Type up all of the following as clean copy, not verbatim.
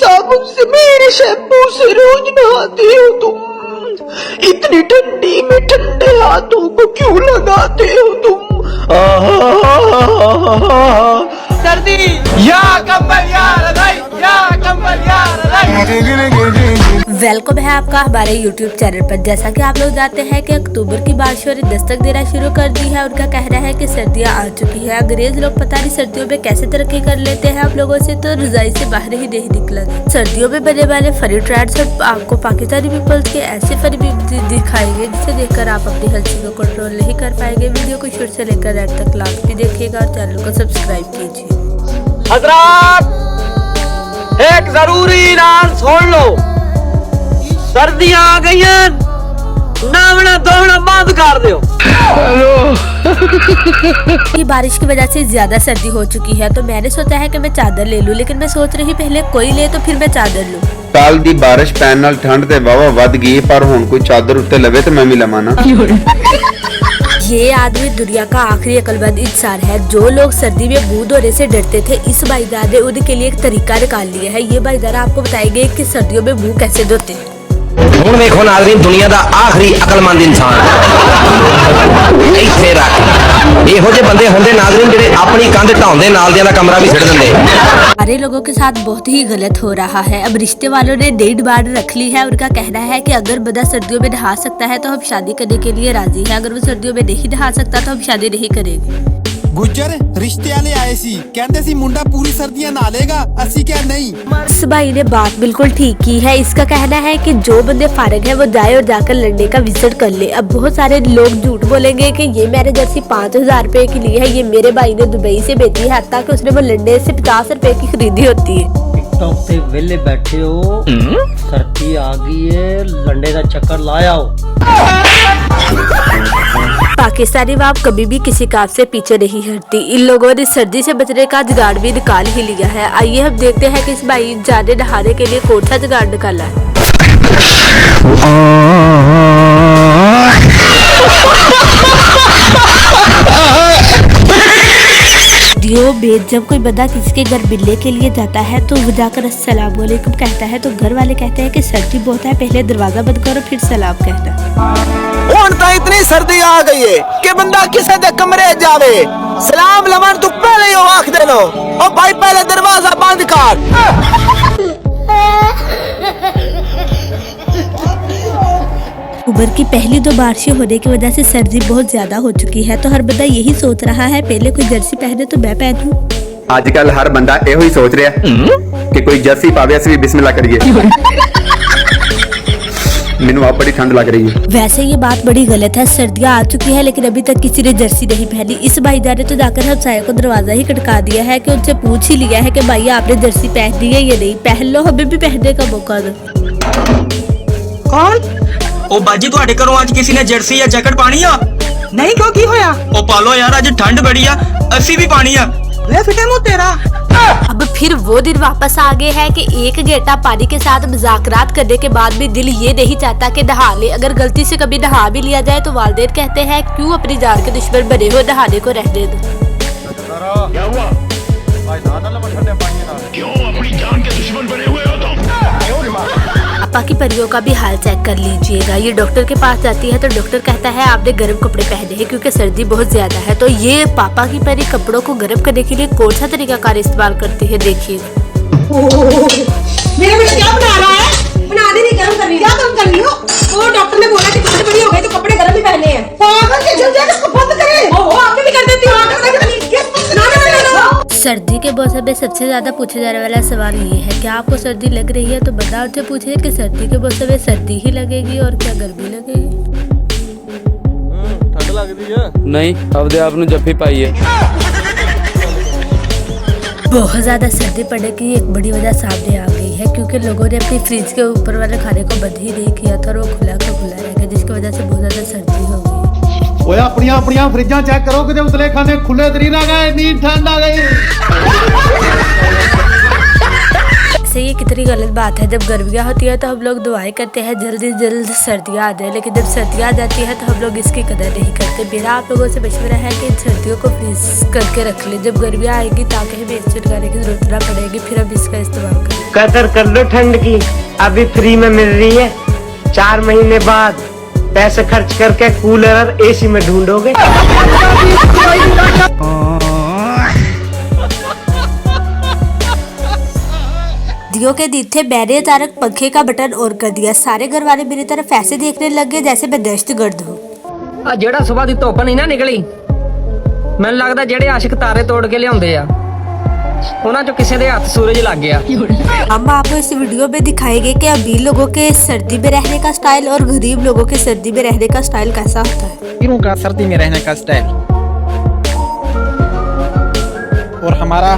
साबुन से, मेरे शैम्पू से रोज नहाते हो तुम। इतनी ठंडी में ठंडे हाथों को क्यों लगाते हो तुम? सर्दी या कंबल या रज़ाई, या कंबल या रज़ाई। वेलकम है आपका हमारे YouTube चैनल पर। जैसा कि आप लोग जानते हैं कि अक्टूबर की बारिशों ने दस्तक देना शुरू कर दी है। उनका कहना है कि सर्दियां आ चुकी है। अंग्रेज लोग पता नहीं सर्दियों में कैसे तरक्की कर लेते हैं आप लोगों से, तो रजाई से बाहर ही नहीं निकला। सर्दियों में बनने वाले फनी ट्रेंड्स और आपको पाकिस्तानी पीपल्स के ऐसे फनी दिखाएंगे जिसे देखकर आप अपनी हंसी को कंट्रोल नहीं कर पाएंगे। वीडियो को शुरू से लेकर एंड तक लास्ट भी देखिएगा और चैनल को सब्सक्राइब कीजिए। हजरात, एक जरूरी ऐलान सुन लो, सर्दियां आ गई हैं, नहाना धोना बंद कर दो। बारिश की वजह से ज्यादा सर्दी हो चुकी है, तो मैंने सोचा है कि मैं चादर ले लूं, लेकिन मैं सोच रही पहले कोई ले तो फिर मैं चादर लूं। कल दी बारिश पैन नाल ठंड ते वावा वध गई, पर हुण कोई चादर उत्ते लवे तो मैं भी लवां ना। ये आदमी दुनिया का आखिरी अक्लमंद इंसान है। जो लोग सर्दी में बूंद होने से डरते थे, इस भाईजान ने उनके लिए एक तरीका निकाल लिया है। ये भाईजान आपको बताएंगे कि सर्दियों में मुंह कैसे धोते हैं। ਹੁਣ ਵੇਖੋ ਨਾਜ਼ਰੀਨ, ਦੁਨੀਆ ਦਾ ਆਖਰੀ ਅਕਲਮੰਦ ਇਨਸਾਨ ਇੱਥੇ ਰੱਖ। ਇਹੋ ਜਿਹੇ ਬੰਦੇ ਹੁੰਦੇ ਨਾਜ਼ਰੀਨ ਜਿਹੜੇ ਆਪਣੀ ਕੰਧ ਢਾਉਂਦੇ ਨਾਲ ਦਿਆਂ ਦਾ ਕਮਰਾ ਵੀ ਸਿੱਟ ਦਿੰਦੇ। सारे लोगों के साथ बहुत ही गलत हो रहा है। अब रिश्ते वालों ने नई डिमांड रख ली है। उनका कहना है कि अगर बंदा सर्दियों में नहा सकता है तो हम शादी करने के लिए राजी है। अगर वो सर्दियों में नहीं नहा सकता तो हम शादी नहीं करेंगे। गुज्जर रिश्ते वाले आए सी, कहते सी मुंडा पूरी सर्दियां नहा लेगा, असी क्या नहीं। इस भाई ने बात बिल्कुल ठीक की है। इसका कहना है कि जो बंदे फारिग है वो जाए और जाकर लंडे का विजिट कर ले। अब बहुत सारे लोग झूठ बोलेंगे कि ये मैंने जर्सी 5000 रुपए की ली है, ये मेरे भाई ने दुबई से बेची है, हत्ता कि उसने वो लंडे से 50 रुपए की खरीदी होती है। टिकटॉक से वेले बैठे हो, सर्दी आ गई है, लंडे का चक्कर लाया हो। पाकिस्तानी बाप कभी भी किसी काम से पीछे नहीं हटती। इन लोगों ने सर्दी से बचने का जुगाड़ भी निकाल ही लिया है। आइए हम देखते हैं कि इस भाई जाने नहाने के लिए कौन सा जुगाड़ निकाला है। वीडियो में जब कोई बंदा किसी के घर मिलने के लिए जाता है तो वो जाकर अस्सलाम वालेकुम कहता है, तो घर वाले कहते हैं कि सर्दी बहुत है, पहले दरवाजा बंद करो फिर सलाम कहना। ਹੁਣ ਤਾਂ इतनी सर्दी आ गई है कि बंदा किसी दे कमरे जावे सलाम लवन तो पहले ही आख दे लो, ओ भाई पहले दरवाजा बंद कर। अक्टूबर की पहली 2 बारिशें होने की वजह से सर्दी बहुत ज्यादा हो चुकी है, तो हर बंदा यही सोच रहा है पहले कोई जर्सी पहने तो मैं पहनूं। आजकल हर बंदा एहो ही सोच रहा है कि कोई जर्सी पावे, असली बिस्मिल्लाह करिए। मैनू आप बड़ी ठंड लग रही है। वैसे ये बात बड़ी गलत है। सर्दियां आ चुकी है लेकिन अभी तक किसी ने जर्सी नहीं पहनी। इस भाईजान ने तो जाकर हमसाये को दरवाजा ही खटका दिया है कि उनसे पूछ ही लिया है कि भाई आपने जर्सी पहनी है या नहीं, पहन लो, हमें भी पहनने का मौका दो। कौन? ओ बाजी ਤੁਹਾਡੇ ਘਰੋਂ ਅੱਜ ਕਿਸੇ ਨੇ ਜਰਸੀ ਜਾਂ ਜੈਕਟ ਪਾਣੀ ਆ? नहीं क्यों की होया? ओ पालो यार, आज ठंड बड़ी आ, ਅਸੀਂ भी पानी आ। ले फिटे मुंह तेरा। अब फिर वो दिन वापस आ गए हैं कि एक गेटा पानी के साथ मुज़ाकरात करने के बाद भी दिल ये नहीं चाहता कि नहा ले। अगर गलती से कभी नहा भी लिया जाए तो वालिदैन कहते हैं क्यों अपनी जान के दुश्मन बने हो, नहाने को रहने दो। क्या हुआ? क्यों अपनी जान के दुश्मन बने हुए हो तुम? पापा की परियों का भी हाल चेक कर लीजिएगा। ये डॉक्टर के पास जाती है तो डॉक्टर कहता है आपने गर्म कपड़े पहने हैं क्योंकि सर्दी बहुत ज्यादा है। तो ये पापा की परी कपड़ों को गर्म करने के लिए कौन सा तरीका कार इस्तेमाल करती है, देखिए। मेरा बेटा क्या बना रहा है? बना दे, नहीं गर्म कर रही, क्या गर्म कर रही हो? वो डॉक्टर ने बोला कि ठंड बड़ी हो गई तो कपड़े गर्म ही पहने हैं। पागल के जल्दी इसको बंद करें। ओहो, आप भी कर देती हो। सर्दी के मौसम में सबसे ज्यादा पूछे जाने वाला सवाल ये है कि आपको सर्दी लग रही है, तो बंदा उनसे पूछे कि सर्दी के मौसम में सर्दी ही लगेगी और क्या गर्मी लगेगी। ठंड लगती है? नहीं, अपने आप ने जफ्फी पाई है। बहुत ज्यादा सर्दी पड़ने की एक बड़ी वजह सामने आ गई है क्योंकि लोगों ने अपनी फ्रिज के ऊपर वाले खाने को बंद ही नहीं किया था और वो खुला का खुला रह गया, जिसकी वजह से बहुत ज्यादा सर्दी हो गई। ओए अपनी फ्रिजा चेक करो कि उतले खाने खुले तो नहीं रह गए, इतनी ठंड आ गई। से ये कितनी गलत बात है। जब गर्मियाँ होती है तो हम लोग दुआएं करते हैं जल्दी जल्द सर्दियाँ आ जाए, लेकिन जब सर्दियाँ आ जाती है तो हम लोग इसकी कदर नहीं करते। मेरा आप लोगों से मशवरा है कि इन सर्दियों को फ्रीज करके रख लें। जब गर्मियाँ आएगी ताकि हमें एसी लगाने की जरूरत ना पड़ेगी, फिर हम इसका इस्तेमाल करें। कदर कर लो ठंड की, अभी फ्री में मिल रही है। 4 महीने बाद पैसे खर्च करके कूलर और एसी में ढूंढोगे। दियो के दिन थे, मैंने अचानक पंखे का बटन ऑन कर दिया। सारे घर वाले मेरी तरफ ऐसे देखने लग गए जैसे मैं दहशतगर्द हूँ। ਜਿਹੜਾ ਸੁਬਾਹ ਦੀ ਧੁੱਪ ਨਹੀਂ ਨਾ ਨਿਕਲੀ, ਮੈਨੂੰ ਲੱਗਦਾ ਜਿਹੜੇ ਆਸ਼ਿਕ ਤਾਰੇ ਤੋੜ ਕੇ ਲਿਆਉਂਦੇ ਆ ਉਹਨਾਂ ਚੋਂ ਕਿਸੇ ਦੇ ਹੱਥ ਸੂਰਜ ਲੱਗ ਗਿਆ। हम आपको इस वीडियो में दिखाएंगे कि अमीर लोगों के सर्दी में रहने का स्टाइल और गरीब लोगों के सर्दी में रहने का स्टाइल कैसा होता है। अमीरों का सर्दी में रहने का स्टाइल और हमारा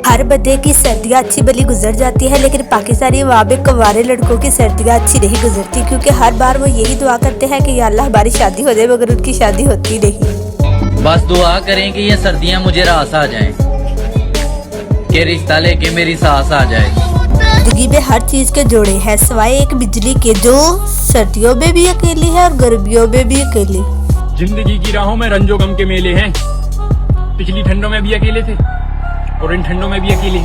हर बंदे की सर्दियाँ अच्छी भली गुजर जाती है, लेकिन पाकिस्तानी वहाँ पे कुंवारे लड़कों की सर्दियाँ अच्छी नहीं गुजरती, क्योंकि हर बार वो यही दुआ करते हैं कि या अल्लाह हमारी शादी हो जाए, मगर उनकी शादी होती नहीं। बस दुआ करें कि ये सर्दियां मुझे रास आ जाएं, कि रिश्ता लेके मेरी सास आ जाए। जिंदगी में हर चीज के जोड़े हैं सिवाय एक बिजली के, जो सर्दियों में भी अकेली है और गर्मियों में भी अकेली। जिंदगी की राहों में रंजो गम के मेले हैं, पिछली ठंडों में भी अकेले थे और इन ठंडों में भी अकेले।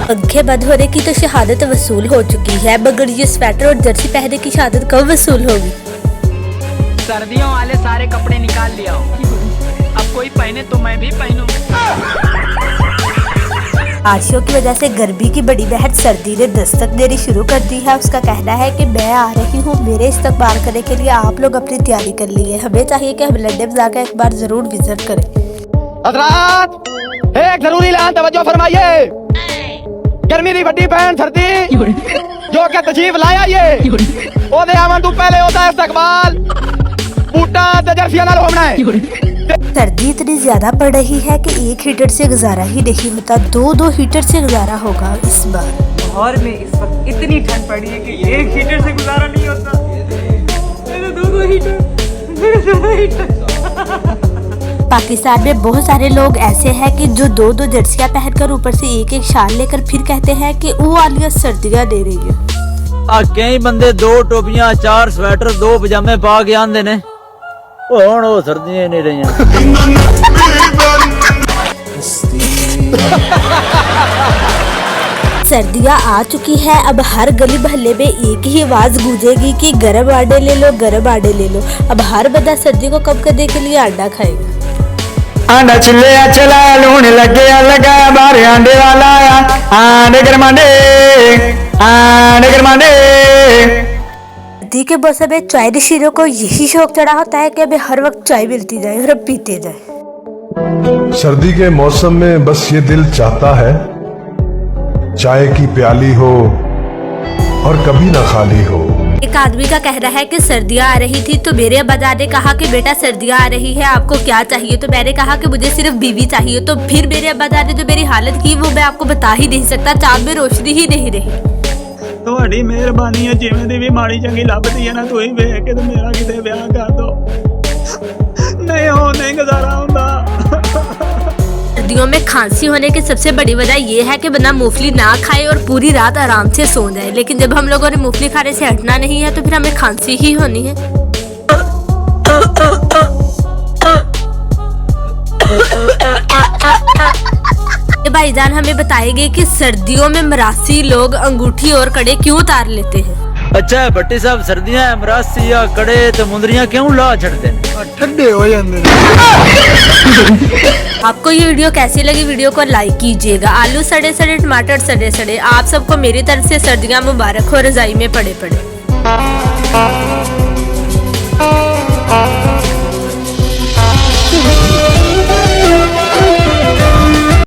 पंखे बंद होने की तो शहादत वसूल हो चुकी है, मगर ये स्वेटर और जर्सी पहनने की शहादत कब वसूल होगी। सर्दियों वाले सारे कपड़े निकाल लिया, अब कोई पहने तो मैं भी पहनूं। बारिशों की वजह से गर्मी की बड़ी बहन सर्दी ने दस्तक देनी शुरू कर दी है। उसका कहना है कि मैं आ रही हूँ, मेरे इस्तकबाल करने के लिए आप लोग अपनी तैयारी कर लीजिए। हमें चाहिए कि हम लंदन जाकर एक बार जरूर विजिट करें। हजरात, एक जरूरी ऐलान तवज्जो फरमाइए। गर्मी दी वड्डी बहन सर्दी जो के तशरीफ लाया ये ओदे आवन तू पहले होता है इस्तकबाल, बूटा ते जर्सियां नाल होना है। सर्दी इतनी ज्यादा पड़ रही है कि एक हीटर से गुजारा ही नहीं होता, 2-2 हीटर से गुजारा होगा इस बार। लाहौर में इस वक्त इतनी ठंड पड़ी है कि एक हीटर से गुजारा नहीं होता, मेरे 2-2 हीटर। पाकिस्तान में बहुत सारे लोग ऐसे हैं कि जो 2-2 जर्सियां पहनकर ऊपर से एक शाल लेकर फिर कहते हैं कि वो वालियां सर्दियां दे रही है। कई बंदे 2 टोपियां 4 स्वेटर 2 पजामे पा के आंदे ने, हुण ओ सर्दियां नहीं रहियां। सर्दियां आ चुकी है, अब हर गली मोहल्ले में एक ही आवाज गूंजेगी कि गर्म आंडे ले लो, गर्म आंडे ले लो। अब हर बंदा सर्दी को कम करने के लिए अंडा खाएगा। आंडा चिल्ले चला लून लगे लगा बाहर आंडे वाला आया, आंडे गरमांडे, आंडे गरमांडे। सर्दी के मौसम में चाय नशीनों को यही शौक चढ़ा होता है कि हमें हर वक्त चाय मिलती जाए और हम पीते जाए। सर्दी के मौसम में बस ये दिल चाहता है चाय की प्याली हो और कभी ना खाली हो। एक आदमी का कहना है कि सर्दियां आ रही थी तो मेरे अब्बाजान ने कहा कि बेटा सर्दियां आ रही है, आपको क्या चाहिए। तो मैंने कहा कि मुझे सिर्फ बीवी चाहिए। तो फिर मेरे अब्बाजान ने जो मेरी हालत की वो मैं आपको बता ही नहीं सकता, चाँद में रोशनी ही नहीं रही। ਤੁਹਾਡੀ ਮਿਹਰਬਾਨੀ ਹੈ, ਜਿਵੇਂ ਦੀ ਵੀ ਮਾੜੀ ਚੰਗੀ ਲੱਭਦੀ ਹੈ ਨਾ ਤੁਸੀਂ ਵੇਖ ਕੇ ਤੇ ਮੇਰਾ ਕਿਤੇ ਵਿਆਹ ਕਰ ਦੋ, ਨਹੀਂ ਹੋ ਨਹੀਂ ਗੁਜ਼ਾਰਾ ਹੁੰਦਾ। सर्दियों में खांसी होने की सबसे बड़ी वजह यह है कि बंदा मूंगफली ना खाए और पूरी रात आराम से सो जाए, लेकिन जब हम लोगों ने मूंगफली खाने से हटना नहीं है तो फिर हमें खांसी ही होनी है। भाईजान हमें बताएंगे कि सर्दियों में मरासी लोग अंगूठी और कड़े क्यों उतार लेते हैं। अच्छा है भट्टी साहब, सर्दियां मरासी या कड़े ते मुंदरियां क्यों ला छड़ते हैं? ठंडे हो जाते। आपको ये वीडियो कैसी लगी, वीडियो को लाइक कीजिएगा। आलू सड़े सड़े, टमाटर सड़े सड़े। आप सबको मेरी तरफ से सर्दियां मुबारक हो, रजाई में पड़े पड़े।